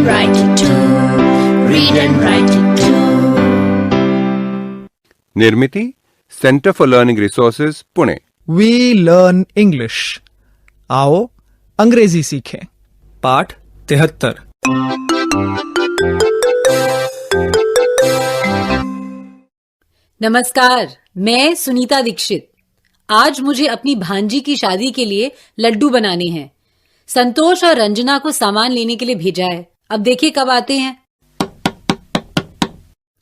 and write it too. Read and write it too. Nirmiti centre for learning resources Pune. We learn English. आओ अंग्रेजी सीखें। पाठ 73। नमस्कार, मैं सुनीता दीक्षित। आज मुझे अपनी भांजी की शादी के लिए लड्डू बनाने हैं। संतोष और रंजना को सामान लेने के लिए भेजा है। अब देखिए कब आते हैं।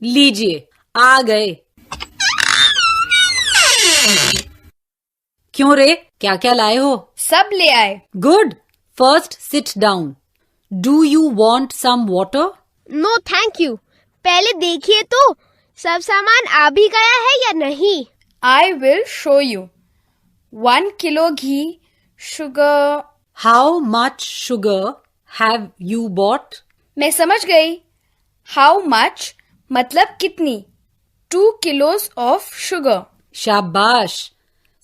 लीजिए, आ गए। क्यों रे, क्या क्या लाए हो? सब ले आए। Good. First sit down. Do you want some water? No thank you. पहले देखिए तो सब सामान आ भी गया है या नहीं। I will show you. 1 kilo ghee, sugar. How much sugar have you bot? मैं समझ गई। हाउ मच मतलब कितनी। 2 किलोस ऑफ शुगर। शाबाश।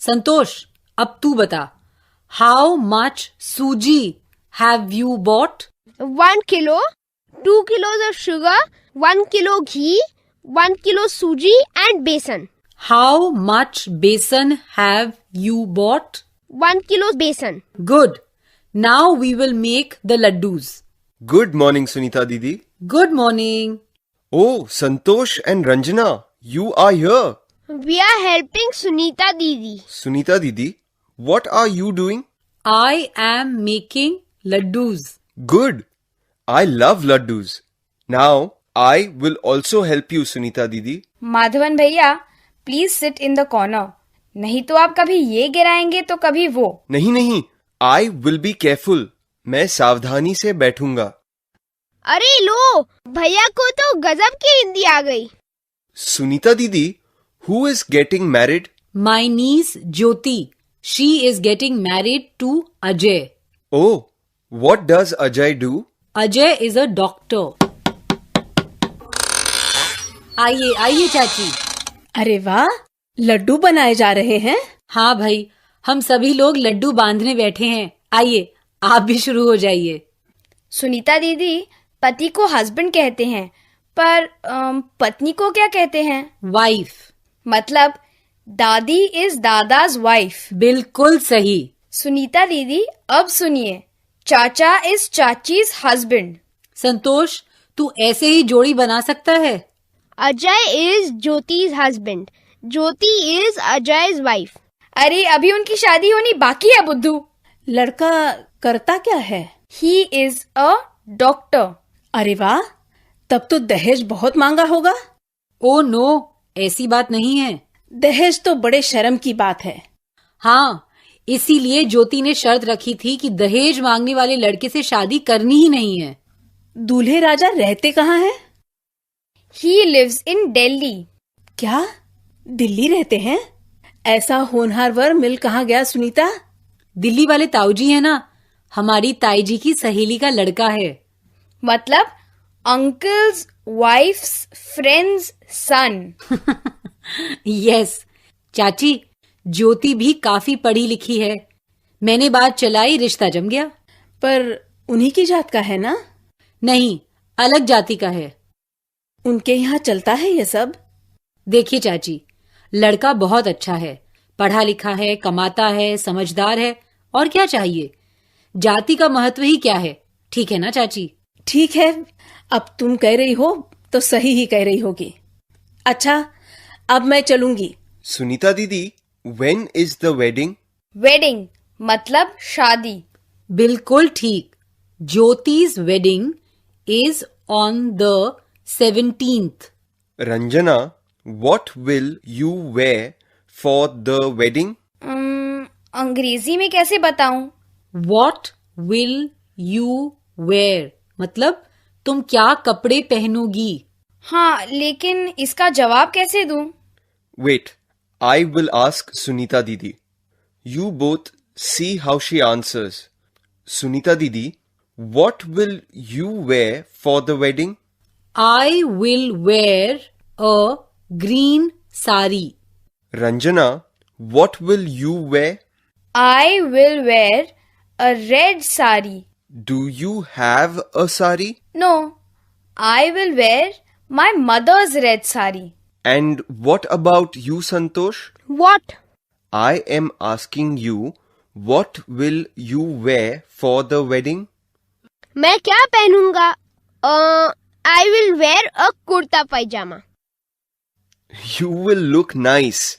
संतोष, अब तू बता। How much suji have you bought? 1 kilo, 2 kilos of sugar, 1 kilo ghee, 1 kilo suji and besan. How much besan have you bought? 1 kilo besan. Good. Now we will make the laddoos. Good morning, Sunita Didi. Good morning. Oh, Santosh and Ranjana, you are here. We are helping Sunita Didi. Sunita Didi, what are you doing? I am making laddus. Good. I love laddus. Now, I will also help you, Sunita Didi. Madhavan भैया, please sit in the corner. नहीं तो आप कभी ये गिराएंगे तो कभी वो। नहीं नहीं, I will be careful. मैं सावधानी से बैठूंगा। अरे लो, भैया को तो गजब की हिंदी आ गई। Sunita Didi, who is getting married? My niece Jyoti. She is getting married to Ajay. Oh, what does Ajay do? Ajay is a doctor. आइए आइए चाची। अरे वाह, लड्डू बनाए जा रहे हैं। हाँ भाई, हम सभी लोग लड्डू बांधने बैठे हैं। आइए, आप भी शुरू हो जाइए। सुनीता दीदी, पति को हस्बैंड कहते हैं, पर पत्नी को क्या कहते हैं? वाइफ। मतलब दादी इज दादाज वाइफ। बिल्कुल सही। सुनीता दीदी, अब सुनिए। चाचा इज चाचीज हस्बैंड। संतोष, तू ऐसे ही जोड़ी बना सकता है? Ajay is Jyoti's husband. Jyoti is Ajay's wife. अरे अभी उनकी शादी होनी बाकी है बुद्धू। लड़का करता क्या है? He is a doctor. अरे वाह, तब तो दहेज बहुत मांगा होगा। ओ नो, ऐसी बात नहीं है। दहेज तो बड़े शर्म की बात है। हाँ, इसीलिए ज्योति ने शर्त रखी थी कि दहेज मांगने वाले लड़के से शादी करनी ही नहीं है। दूल्हे राजा रहते कहाँ हैं? He lives in Delhi. क्या दिल्ली रहते हैं? ऐसा होनहार वर मिल कहाँ गया सुनीता? दिल्ली वाले ताऊजी है ना, हमारी ताई जी की सहेली का लड़का है। मतलब अंकल्स वाइफ्स फ्रेंड्स सन। यस चाची, ज्योति भी काफी पढ़ी लिखी है। मैंने बात चलाई, रिश्ता जम गया। पर उन्हीं की जात का है ना? नहीं, अलग जाति का है। उनके यहाँ चलता है ये सब? देखिए चाची, लड़का बहुत अच्छा है, पढ़ा लिखा है, कमाता है, समझदार है, और क्या चाहिए। जाति का महत्व ही क्या है, ठीक है ना चाची? ठीक है, अब तुम कह रही हो तो सही ही कह रही होगी। अच्छा, अब मैं चलूंगी। Sunita Didi, when is the wedding? Wedding मतलब शादी। बिल्कुल ठीक। ज्योति's wedding is on the 17th. Ranjana, what will you wear for the wedding? अंग्रेजी में कैसे बताऊं? What will you wear मतलब तुम क्या कपड़े पहनोगी। हाँ, लेकिन इसका जवाब कैसे दूं? Wait, I will ask Sunita Didi. You both see how she answers. Sunita Didi, what will you wear for the wedding? I will wear a green sari. Ranjana, what will you wear? I will wear a red sari. Do you have a sari? No, I will wear my mother's red sari. And what about you, Santosh? What? I am asking you, what will you wear for the wedding? मैं क्या पहनूंगा? I will wear a kurta pajama. You will look nice.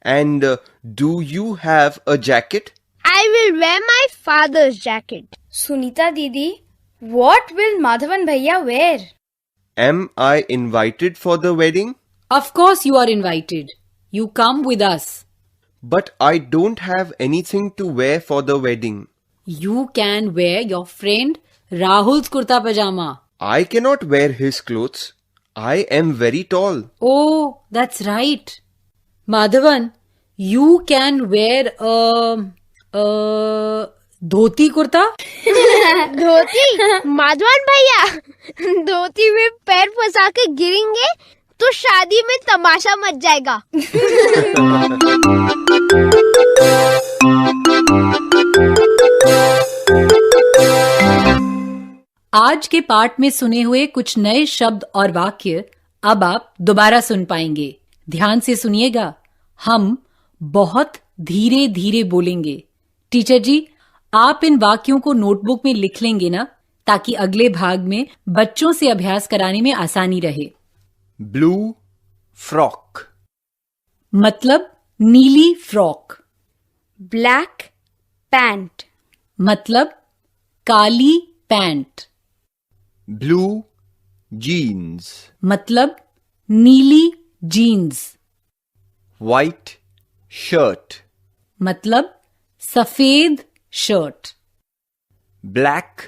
And do you have a jacket? I will wear my father's jacket. Sunita Didi, what will Madhavan Bhaiya wear? Am I invited for the wedding? Of course you are invited. You come with us. But I don't have anything to wear for the wedding. You can wear your friend Rahul's kurta pajama. I cannot wear his clothes. I am very tall. Oh, that's right. Madhavan, you can wear a dhoti kurta? धोती? माधवन भैया, धोती में पैर फंसा के गिरेंगे तो शादी में तमाशा much जाएगा. आज के पाठ में सुने हुए कुछ नए शब्द और वाक्य अब आप दोबारा सुन पाएंगे. ध्यान से सुनिएगा. हम बहुत धीरे धीरे बोलेंगे. टीचर जी, आप इन वाक्यों को नोटबुक में लिख लेंगे ना, ताकि अगले भाग में बच्चों से अभ्यास कराने में आसानी रहे. Blue frock. मतलब नीली फ्रॉक. Black pant. मतलब काली पैंट. Blue jeans. मतलब नीली जीन्स. White shirt. मतलब सफेद शर्ट. Black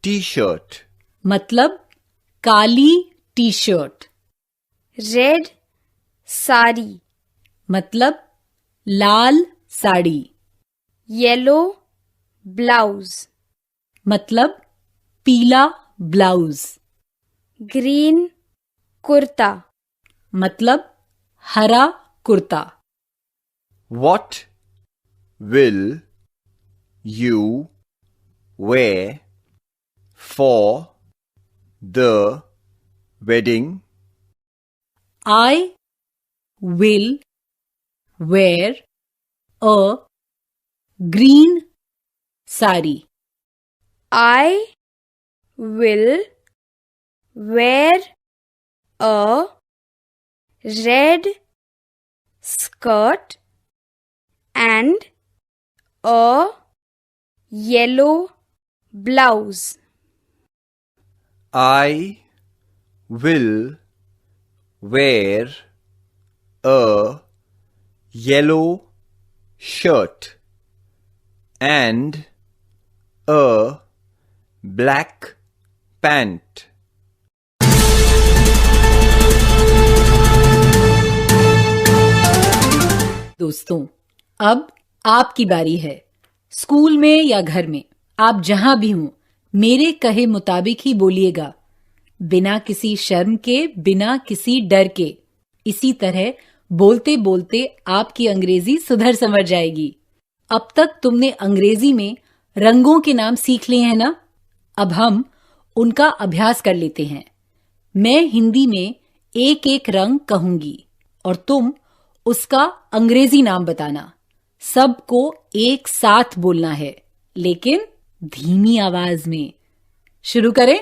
t-shirt. मतलब काली टी शर्ट. रेड साड़ी. मतलब लाल साड़ी. Yellow blouse. मतलब पीला ब्लाउज. ग्रीन कुर्ता. मतलब हरा kurta. What will you wear for the wedding? I will wear a green sari. I will wear a red skirt and a yellow blouse. I will wear a yellow shirt and a black pant. दोस्तों, अब आपकी बारी है. School में या घर में, आप जहां भी हों, मेरे कहे मुताबिक ही बोलिएगा. बिना किसी शर्म के, बिना किसी डर के. इसी तरह बोलते बोलते आपकी अंग्रेजी सुधर समझ जाएगी. अब तक तुमने अंग्रेजी में रंगों के नाम सीख लिए हैं ना? अब हम उनका अभ्यास कर लेते हैं. मैं हिंदी में एक एक रंग कहूंगी और तुम उसका अंग्रेजी नाम बताना. सबको एक साथ बोलना है, लेकिन धीमी आवाज में. शुरू करें.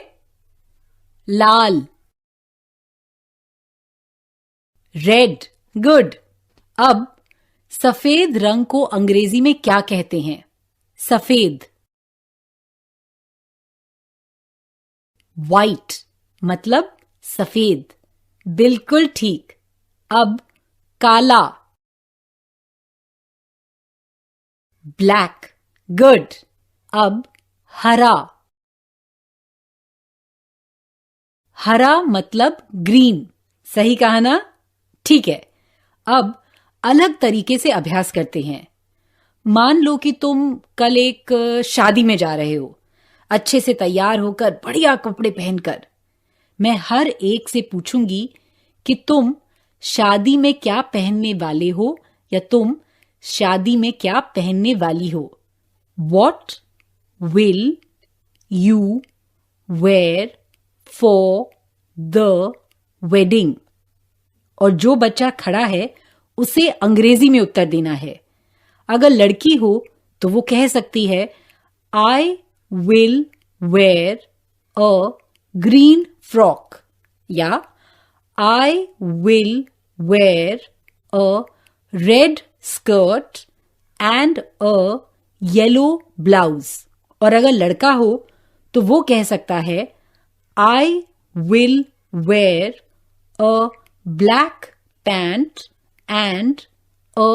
लाल. रेड. गुड. अब सफेद रंग को अंग्रेजी में क्या कहते हैं? सफेद. व्हाइट मतलब सफेद. बिल्कुल ठीक. अब काला. ब्लैक. गुड. अब हरा. हरा मतलब ग्रीन. सही कहा ना? ठीक है. अब अलग तरीके से अभ्यास करते हैं. मान लो कि तुम कल एक शादी में जा रहे हो, अच्छे से तैयार होकर, बढ़िया कपड़े पहनकर. मैं हर एक से पूछूंगी कि तुम शादी में क्या पहनने वाले हो या तुम शादी में क्या पहनने वाली हो. What will you wear for the wedding? और जो बच्चा खड़ा है उसे अंग्रेजी में उत्तर देना है। अगर लड़की हो तो वो कह सकती है I will wear a green frock या I will wear a red skirt and a yellow blouse। और अगर लड़का हो तो वो कह सकता है I will wear a black pant and a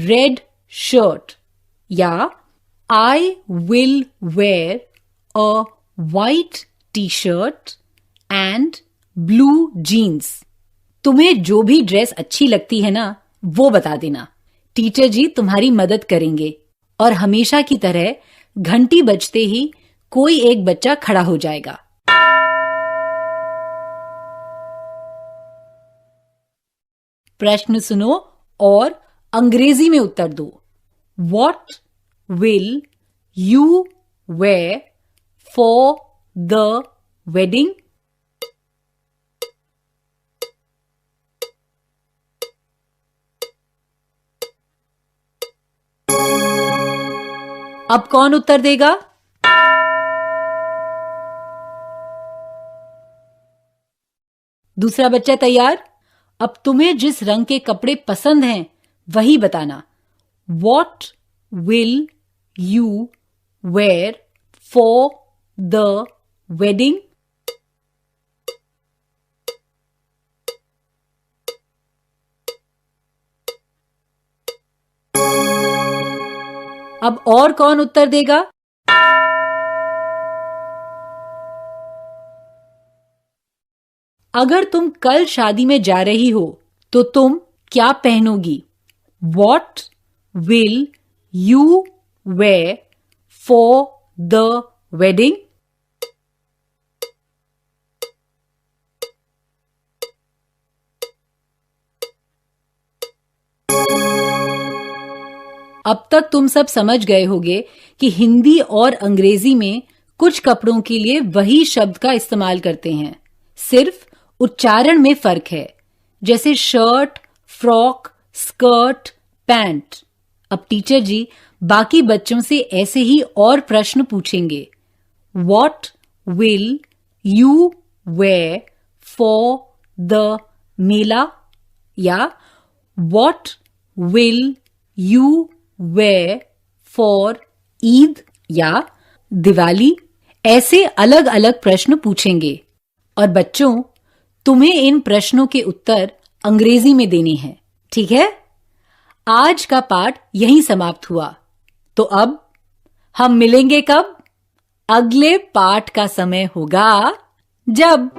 red shirt या I will wear a white t-shirt and blue jeans। तुम्हें जो भी ड्रेस अच्छी लगती है ना वो बता देना, टीचर जी तुम्हारी मदद करेंगे। और हमेशा की तरह घंटी बजते ही कोई एक बच्चा खड़ा हो जाएगा। प्रश्न सुनो और अंग्रेजी में उत्तर दो। What will you wear for the wedding? अब कौन उत्तर देगा? दूसरा बच्चा तैयार? अब तुम्हें जिस रंग के कपड़े पसंद हैं वही बताना। What will you wear for the wedding? अब और कौन उत्तर देगा? अगर तुम कल शादी में जा रही हो तो तुम क्या पहनोगी? What will you wear for the wedding? अब तक तुम सब समझ गए होगे कि हिंदी और अंग्रेजी में कुछ कपड़ों के लिए वही शब्द का इस्तेमाल करते हैं, सिर्फ उच्चारण में फर्क है। जैसे शर्ट, फ्रॉक, स्कर्ट, पैंट। अब टीचर जी बाकी बच्चों से ऐसे ही और प्रश्न पूछेंगे। What will you wear for the मेला? या What will you wear for Eid या दिवाली? ऐसे अलग अलग प्रश्न पूछेंगे और बच्चों तुम्हें इन प्रश्नों के उत्तर अंग्रेजी में देने हैं, ठीक है? आज का पाठ यहीं समाप्त हुआ। तो अब हम मिलेंगे कब? अगले पाठ का समय होगा जब